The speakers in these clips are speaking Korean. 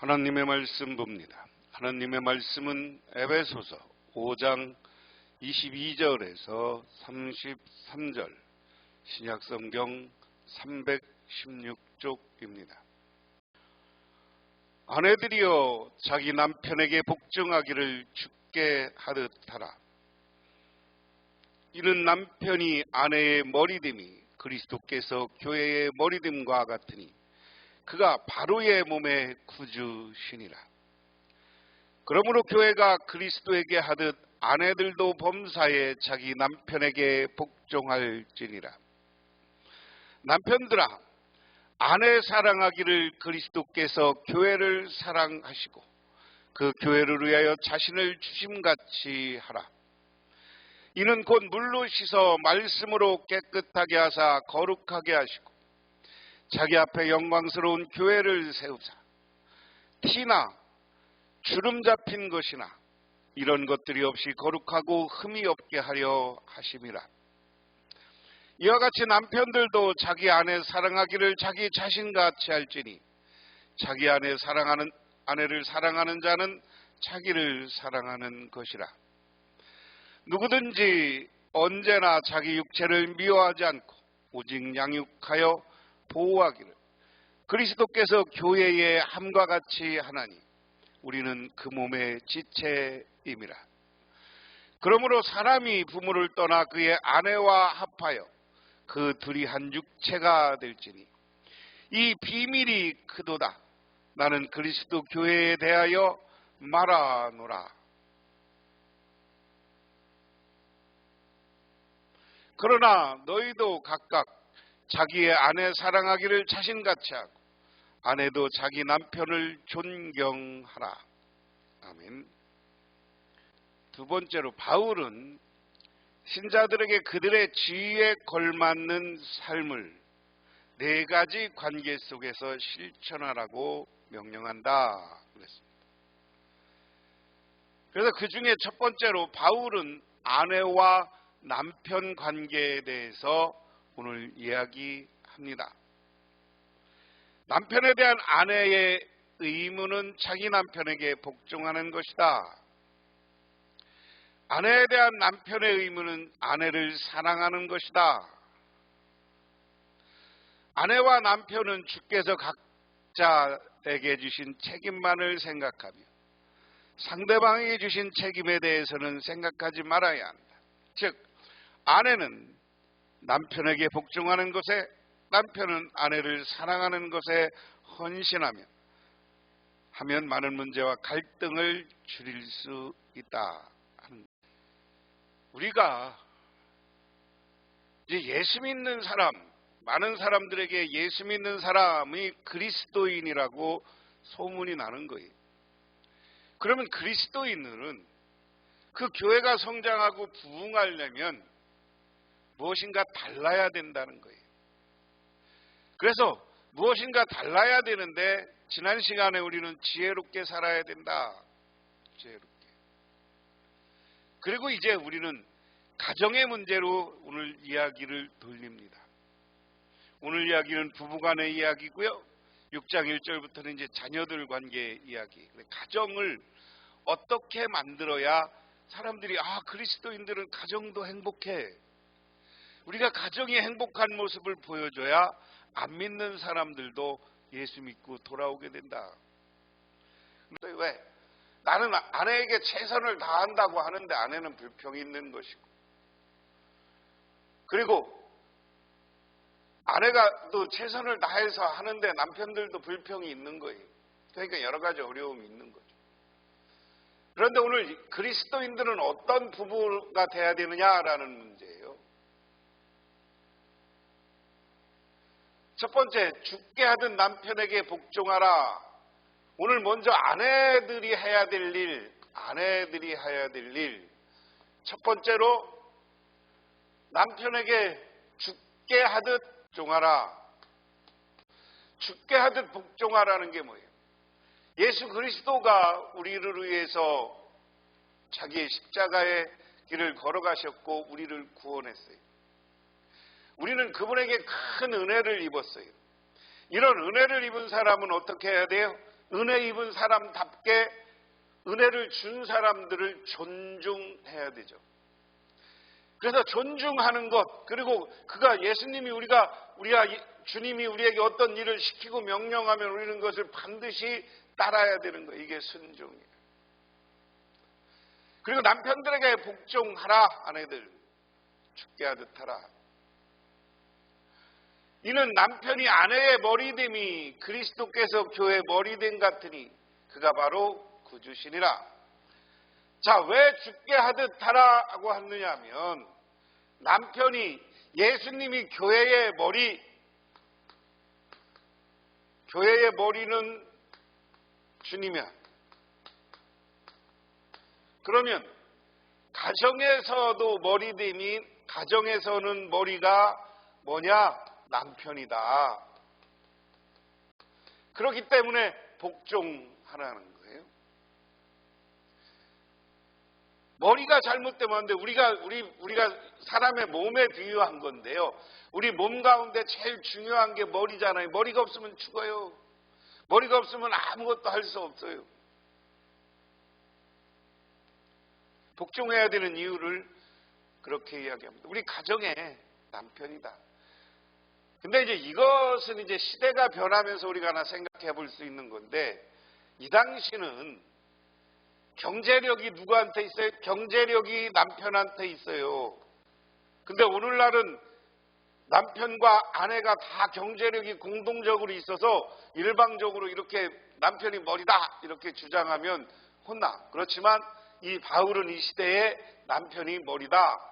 하나님의 말씀 봅니다. 하나님의 말씀은 에베소서 5장 22절에서 33절 신약성경 316쪽입니다. 아내들이여 자기 남편에게 복종하기를 주께 하듯 하라. 이는 남편이 아내의 머리됨이 그리스도께서 교회의 머리됨과 같으니 그가 바로의 몸의 구주시니라. 그러므로 교회가 그리스도에게 하듯 아내들도 범사에 자기 남편에게 복종할지니라. 남편들아, 아내 사랑하기를 그리스도께서 교회를 사랑하시고 그 교회를 위하여 자신을 주심같이 하라. 이는 곧 물로 씻어 말씀으로 깨끗하게 하사 거룩하게 하시고 자기 앞에 영광스러운 교회를 세우사 티나 주름 잡힌 것이나 이런 것들이 없이 거룩하고 흠이 없게 하려 하심이라. 이와 같이 남편들도 자기 아내 사랑하기를 자기 자신같이 할지니 자기 아내를 사랑하는 자는 자기를 사랑하는 것이라. 누구든지 언제나 자기 육체를 미워하지 않고 오직 양육하여 보호하기를 그리스도께서 교회에 함과 같이 하나니 우리는 그 몸의 지체임이라. 그러므로 사람이 부모를 떠나 그의 아내와 합하여 그 둘이 한 육체가 될지니 이 비밀이 크도다. 나는 그리스도 교회에 대하여 말하노라. 그러나 너희도 각각 자기의 아내 사랑하기를 자신같이 하고 아내도 자기 남편을 존경하라. 아멘. 두 번째로 바울은 신자들에게 그들의 지위에 걸맞는 삶을 네 가지 관계 속에서 실천하라고 명령한다 그랬습니다. 그래서 그 중에 첫 번째로 바울은 아내와 남편 관계에 대해서 오늘 이야기합니다. 남편에 대한 아내의 의무는 자기 남편에게 복종하는 것이다. 아내에 대한 남편의 의무는 아내를 사랑하는 것이다. 아내와 남편은 주께서 각자에게 주신 책임만을 생각하며 상대방에게 주신 책임에 대해서는 생각하지 말아야 한다. 즉, 아내는 남편에게 복종하는 것에, 남편은 아내를 사랑하는 것에 헌신하며 하면 많은 문제와 갈등을 줄일 수 있다. 우리가 이제 예수 믿는 사람, 많은 사람들에게 예수 믿는 사람이 그리스도인이라고 소문이 나는 거예요. 그러면 그리스도인들은 그 교회가 성장하고 부흥하려면 무엇인가 달라야 된다는 거예요. 그래서 무엇인가 달라야 되는데 지난 시간에 우리는 지혜롭게 살아야 된다. 지혜롭게. 그리고 이제 우리는 가정의 문제로 오늘 이야기를 돌립니다. 오늘 이야기는 부부간의 이야기고요. 6장 1절부터는 이제 자녀들 관계 이야기. 가정을 어떻게 만들어야 사람들이 그리스도인들은 가정도 행복해. 우리가 가정이 행복한 모습을 보여줘야 안 믿는 사람들도 예수 믿고 돌아오게 된다. 그런데 왜? 나는 아내에게 최선을 다한다고 하는데 아내는 불평이 있는 것이고, 그리고 아내가 또 최선을 다해서 하는데 남편들도 불평이 있는 거예요. 그러니까 여러 가지 어려움이 있는 거죠. 그런데 오늘 그리스도인들은 어떤 부부가 돼야 되느냐라는 문제예요. 첫 번째, 죽게 하든 남편에게 복종하라. 오늘 먼저 아내들이 해야 될 일, 첫 번째로 남편에게 죽게 하듯 복종하라. 죽게 하듯 복종하라는 게 뭐예요? 예수 그리스도가 우리를 위해서 자기의 십자가의 길을 걸어가셨고 우리를 구원했어요. 우리는 그분에게 큰 은혜를 입었어요. 이런 은혜를 입은 사람은 어떻게 해야 돼요? 은혜 입은 사람답게 은혜를 준 사람들을 존중해야 되죠. 그래서 존중하는 것, 그리고 그가 예수님이 우리가 주님이 우리에게 어떤 일을 시키고 명령하면 우리는 그것을 반드시 따라야 되는 거예요. 이게 순종이에요. 그리고 남편들에게 복종하라. 아내들 죽게 하듯 하라. 이는 남편이 아내의 머리됨이 그리스도께서 교회의 머리됨 같으니 그가 바로 구주시니라. 자, 왜 죽게 하듯 하라고 하느냐 하면 남편이 예수님이 교회의 머리는 주님이야. 그러면 가정에서도 머리됨이 가정에서는 머리가 뭐냐? 남편이다. 그렇기 때문에 복종하라는 거예요. 머리가 잘못되면 안 돼. 우리가 사람의 몸에 비유한 건데요. 우리 몸 가운데 제일 중요한 게 머리잖아요. 머리가 없으면 죽어요. 머리가 없으면 아무것도 할 수 없어요. 복종해야 되는 이유를 그렇게 이야기합니다. 우리 가정의 남편이다. 근데 이제 이것은 이제 시대가 변하면서 우리가 하나 생각해 볼 수 있는 건데, 이 당시는 경제력이 누구한테 있어요? 경제력이 남편한테 있어요. 근데 오늘날은 남편과 아내가 다 경제력이 공동적으로 있어서 일방적으로 이렇게 남편이 머리다 이렇게 주장하면 혼나. 그렇지만 이 바울은 이 시대에 남편이 머리다.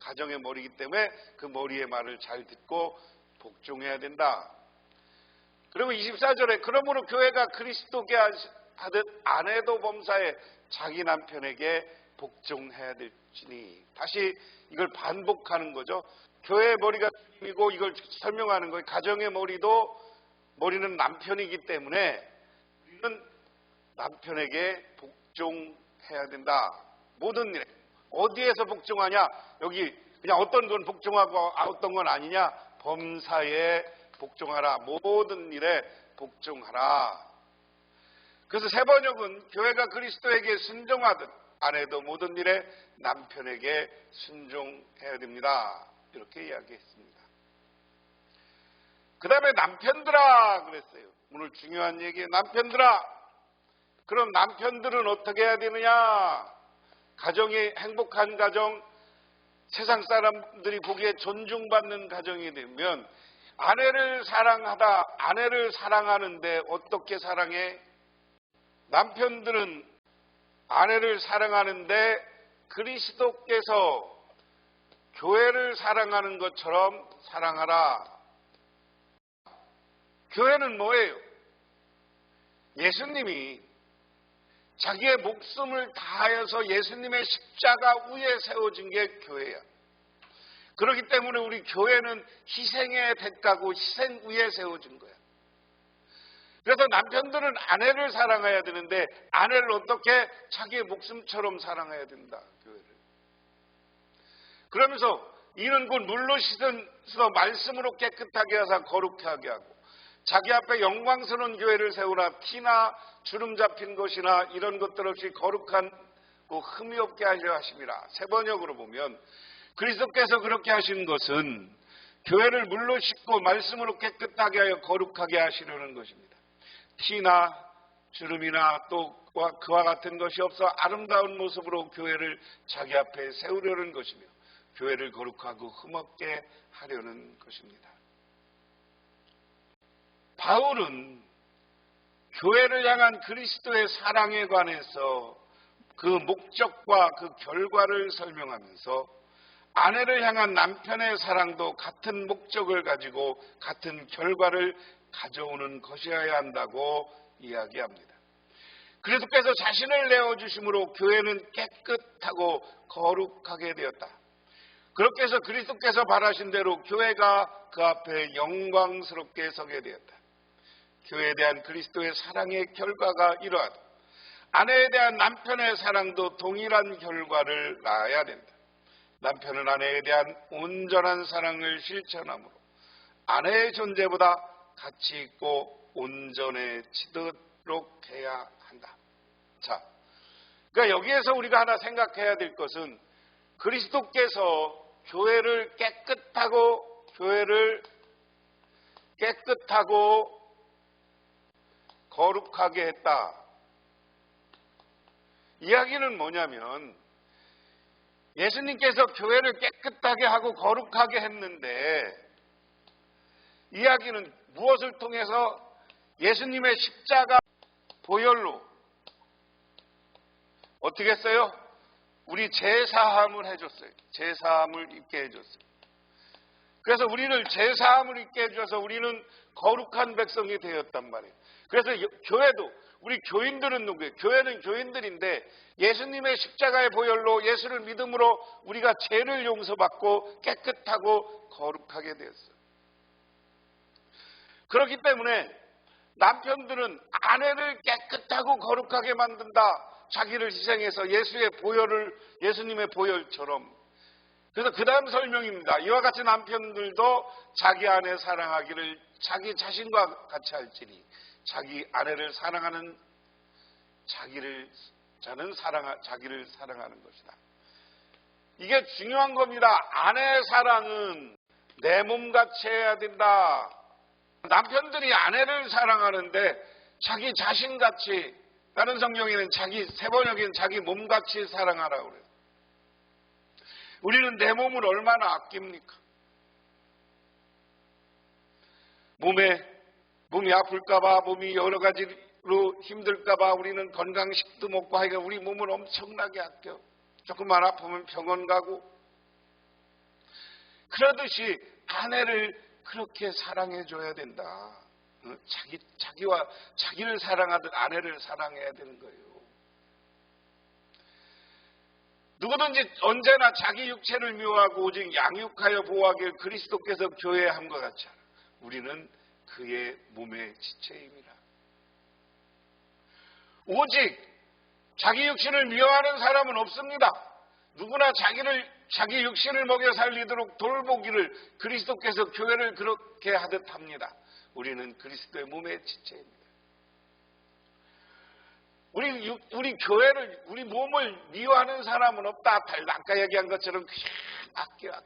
가정의 머리이기 때문에 그 머리의 말을 잘 듣고 복종해야 된다. 그리고 24절에 그러므로 교회가 그리스도께 하듯 아내도 범사에 자기 남편에게 복종해야 될지니. 다시 이걸 반복하는 거죠. 교회의 머리가 주님이고 이걸 설명하는 거예요. 가정의 머리는 남편이기 때문에 우리는 남편에게 복종해야 된다. 모든 일에. 어디에서 복종하냐? 여기 그냥 어떤 건 복종하고 어떤 건 아니냐? 범사에 복종하라. 모든 일에 복종하라. 그래서 세 번역은 교회가 그리스도에게 순종하듯 아내도 모든 일에 남편에게 순종해야 됩니다. 이렇게 이야기했습니다. 그 다음에 남편들아 그랬어요. 오늘 중요한 얘기예요. 남편들아. 그럼 남편들은 어떻게 해야 되느냐? 가정이 행복한 가정, 세상 사람들이 보기에 존중받는 가정이 되면 아내를 사랑하는데 어떻게 사랑해? 남편들은 아내를 사랑하는데 그리스도께서 교회를 사랑하는 것처럼 사랑하라. 교회는 뭐예요? 예수님이 자기의 목숨을 다하여서 예수님의 십자가 위에 세워진 게 교회야. 그렇기 때문에 우리 교회는 희생의 대가고 희생 위에 세워진 거야. 그래서 남편들은 아내를 사랑해야 되는데 아내를 어떻게? 자기의 목숨처럼 사랑해야 된다. 교회를. 그러면서 이는 곧 물로 씻어서 말씀으로 깨끗하게 하사 거룩하게 하고 자기 앞에 영광스러운 교회를 세우라. 티나 주름 잡힌 것이나 이런 것들 없이 거룩한 흠이 없게 하려 하심이라. 세 번역으로 보면 그리스도께서 그렇게 하신 것은 교회를 물로 씻고 말씀으로 깨끗하게 하여 거룩하게 하시려는 것입니다. 티나 주름이나 또 그와 같은 것이 없어 아름다운 모습으로 교회를 자기 앞에 세우려는 것이며 교회를 거룩하고 흠없게 하려는 것입니다. 바울은 교회를 향한 그리스도의 사랑에 관해서 그 목적과 그 결과를 설명하면서 아내를 향한 남편의 사랑도 같은 목적을 가지고 같은 결과를 가져오는 것이어야 한다고 이야기합니다. 그리스도께서 자신을 내어주심으로 교회는 깨끗하고 거룩하게 되었다. 그렇게 해서 그리스도께서 바라신 대로 교회가 그 앞에 영광스럽게 서게 되었다. 교회에 대한 그리스도의 사랑의 결과가 이러하다. 아내에 대한 남편의 사랑도 동일한 결과를 낳아야 된다. 남편은 아내에 대한 온전한 사랑을 실천하므로 아내의 존재보다 가치 있고 온전해지듯 해야 한다. 자, 그러니까 여기에서 우리가 하나 생각해야 될 것은 그리스도께서 교회를 깨끗하고 거룩하게 했다. 이야기는 뭐냐면 예수님께서 교회를 깨끗하게 하고 거룩하게 했는데 이야기는 무엇을 통해서? 예수님의 십자가 보혈로 어떻게 했어요? 우리 제사함을 해줬어요. 제사함을 입게 해줬어요. 그래서 우리를 제사함을 입게 해줘서 우리는 거룩한 백성이 되었단 말이에요. 그래서 교회도, 우리 교인들은 누구예요? 교회는 교인들인데 예수님의 십자가의 보혈로 예수를 믿음으로 우리가 죄를 용서받고 깨끗하고 거룩하게 되었어요. 그렇기 때문에 남편들은 아내를 깨끗하고 거룩하게 만든다. 자기를 희생해서 예수님의 보혈처럼. 그래서 그 다음 설명입니다. 이와 같이 남편들도 자기 아내 사랑하기를 자기 자신과 같이 할지니 자기 아내를 사랑하는 자기를 사랑하는 것이다. 이게 중요한 겁니다. 아내의 사랑은 내 몸같이 해야 된다. 남편들이 아내를 사랑하는데 자기 자신같이, 다른 성경에는 세 번역에는 자기 몸같이 사랑하라고 그래요. 우리는 내 몸을 얼마나 아낍니까? 몸이 아플까봐, 몸이 여러 가지로 힘들까봐 우리는 건강식도 먹고 하니까 우리 몸을 엄청나게 아껴. 조금만 아프면 병원 가고. 그러듯이 아내를 그렇게 사랑해줘야 된다. 자기를 사랑하듯 아내를 사랑해야 되는 거예요. 누구든지 언제나 자기 육체를 미워하고 오직 양육하여 보호하길 그리스도께서 교회에 함과 같이 하라. 우리는 그의 몸의 지체임이라. 오직 자기 육신을 미워하는 사람은 없습니다. 누구나 자기 육신을 먹여 살리도록 돌보기를 그리스도께서 교회를 그렇게 하듯 합니다. 우리는 그리스도의 몸의 지체입니다. 우리 교회를, 우리 몸을 미워하는 사람은 없다. 아까 얘기한 것처럼 그냥 아껴.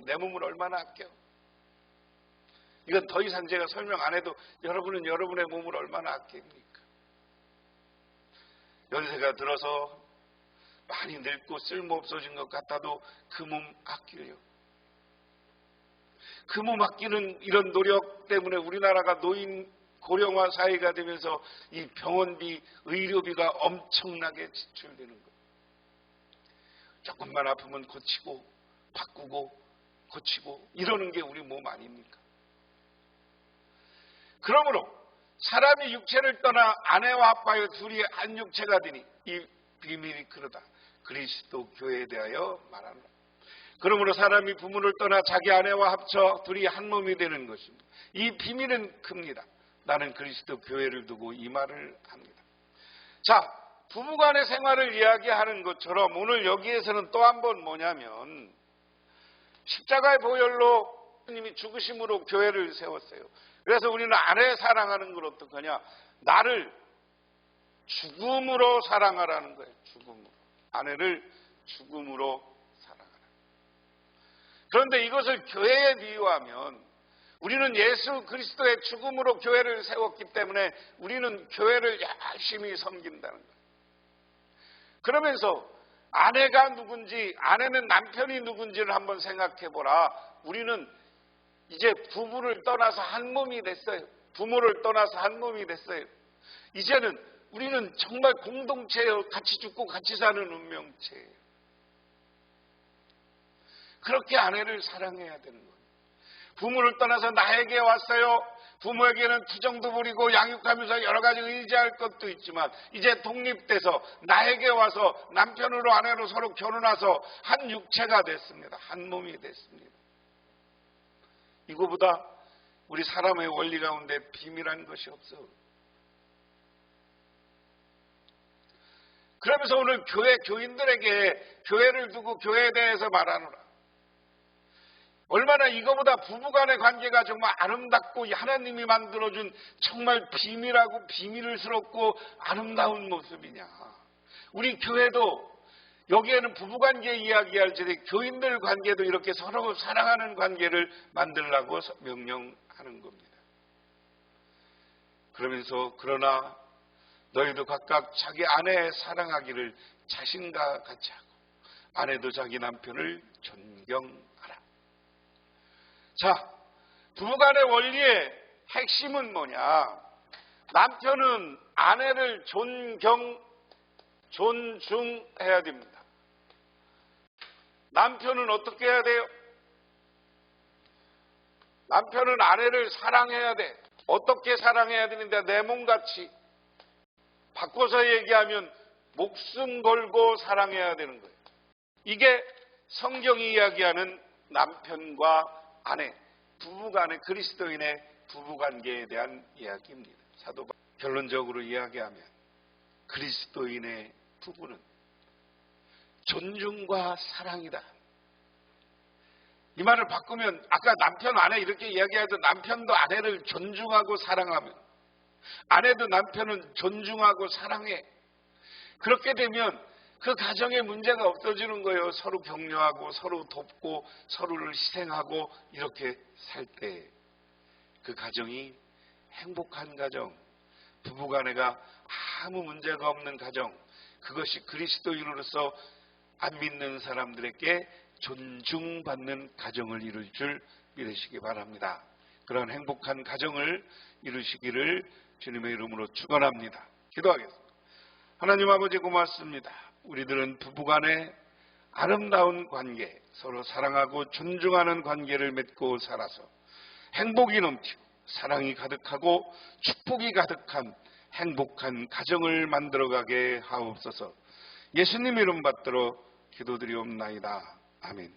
내 몸을 얼마나 아껴. 이건 더 이상 제가 설명 안 해도 여러분은 여러분의 몸을 얼마나 아낍니까? 연세가 들어서 많이 늙고 쓸모없어진 것 같아도 그 몸 아끼려. 그 몸 아끼는 이런 노력 때문에 우리나라가 노인 고령화 사회가 되면서 이 병원비, 의료비가 엄청나게 지출되는 거예요. 조금만 아프면 고치고 바꾸고 고치고 이러는 게 우리 몸 아닙니까? 그러므로 사람이 육체를 떠나 아내와 아빠의 둘이 한 육체가 되니 이 비밀이 그러다. 그리스도 교회에 대하여 말하노라. 그러므로 사람이 부모를 떠나 자기 아내와 합쳐 둘이 한 몸이 되는 것입니다. 이 비밀은 큽니다. 나는 그리스도 교회를 두고 이 말을 합니다. 자, 부부간의 생활을 이야기하는 것처럼 오늘 여기에서는 또 한 번 뭐냐면 십자가의 보혈로 주님이 죽으심으로 교회를 세웠어요. 그래서 우리는 아내 사랑하는 걸 어떡하냐? 나를 죽음으로 사랑하라는 거예요. 죽음으로. 아내를 죽음으로 사랑하라. 그런데 이것을 교회에 비유하면 우리는 예수 그리스도의 죽음으로 교회를 세웠기 때문에 우리는 교회를 열심히 섬긴다는 거예요. 그러면서 아내가 누군지, 아내는 남편이 누군지를 한번 생각해 보라. 우리는 이제 부부를 떠나서 한 몸이 됐어요. 부모를 떠나서 한 몸이 됐어요. 이제는 우리는 정말 공동체예요. 같이 죽고 같이 사는 운명체예요. 그렇게 아내를 사랑해야 되는 거예요. 부모를 떠나서 나에게 왔어요. 부모에게는 투정도 부리고 양육하면서 여러 가지 의지할 것도 있지만 이제 독립돼서 나에게 와서 남편으로 아내로 서로 결혼해서 한 육체가 됐습니다. 한 몸이 됐습니다. 이거보다 우리 사람의 원리 가운데 비밀한 것이 없어. 그러면서 오늘 교인들에게 교회를 두고 교회에 대해서 말하노라. 얼마나 이거보다 부부간의 관계가 정말 아름답고 하나님이 만들어준 정말 비밀하고 비밀스럽고 아름다운 모습이냐. 우리 교회도 여기에는 부부관계 이야기할 때 교인들 관계도 이렇게 서로 사랑하는 관계를 만들라고 명령하는 겁니다. 그러면서 그러나 너희도 각각 자기 아내 사랑하기를 자신과 같이 하고 아내도 자기 남편을 존경하라. 자, 부부간의 원리의 핵심은 뭐냐? 남편은 아내를 존중해야 됩니다. 남편은 어떻게 해야 돼요? 남편은 아내를 사랑해야 돼. 어떻게 사랑해야 되는데 내 몸같이. 바꿔서 얘기하면 목숨 걸고 사랑해야 되는 거예요. 이게 성경이 이야기하는 남편과 아내, 부부간의 그리스도인의 부부관계에 대한 이야기입니다. 사도 바울 결론적으로 이야기하면 그리스도인의 부부는 존중과 사랑이다. 이 말을 바꾸면 아까 남편 아내 이렇게 이야기하던 남편도 아내를 존중하고 사랑하면 아내도 남편은 존중하고 사랑해. 그렇게 되면 그 가정에 문제가 없어지는 거예요. 서로 격려하고 서로 돕고 서로를 희생하고 이렇게 살 때 그 가정이 행복한 가정, 부부간에가 아무 문제가 없는 가정, 그것이 그리스도인으로서 안 믿는 사람들에게 존중받는 가정을 이룰 줄 믿으시기 바랍니다. 그런 행복한 가정을 이루시기를 주님의 이름으로 축원합니다. 기도하겠습니다. 하나님 아버지 고맙습니다. 우리들은 부부간의 아름다운 관계, 서로 사랑하고 존중하는 관계를 맺고 살아서 행복이 넘치고 사랑이 가득하고 축복이 가득한 행복한 가정을 만들어가게 하옵소서. 예수님 이름 받들어 기도드리옵나이다. 아멘.